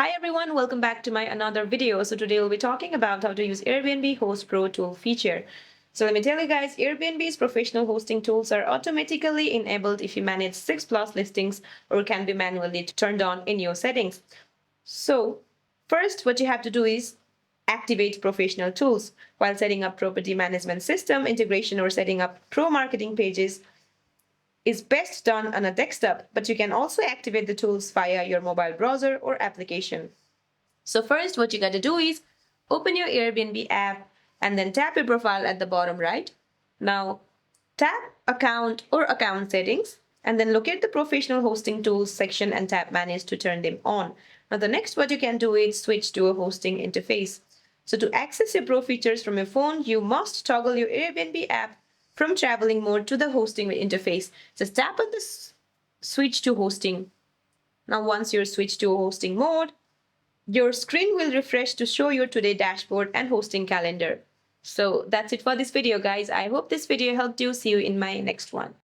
Hi everyone, welcome back to my another video. So today we'll be talking about how to use Airbnb Host Pro tool feature. So let me tell you guys, Airbnb's professional hosting tools are automatically enabled if you manage 6+ listings or can be manually turned on in your settings. So first what you have to do is activate professional tools while setting up property management system integration or setting up pro marketing pages is best done on a desktop, but you can also activate the tools via your mobile browser or application. So first, what you got to do is open your Airbnb app and then tap your profile at the bottom right. Now, tap account or account settings and then locate the professional hosting tools section and tap manage to turn them on. Now, the next what you can do is switch to a hosting interface. So to access your pro features from your phone, you must toggle your Airbnb app from traveling mode to the hosting interface. Just tap on the switch to hosting. Now, once you're switched to hosting mode, your screen will refresh to show your today dashboard and hosting calendar. So that's it for this video, guys. I hope this video helped you. See you in my next one.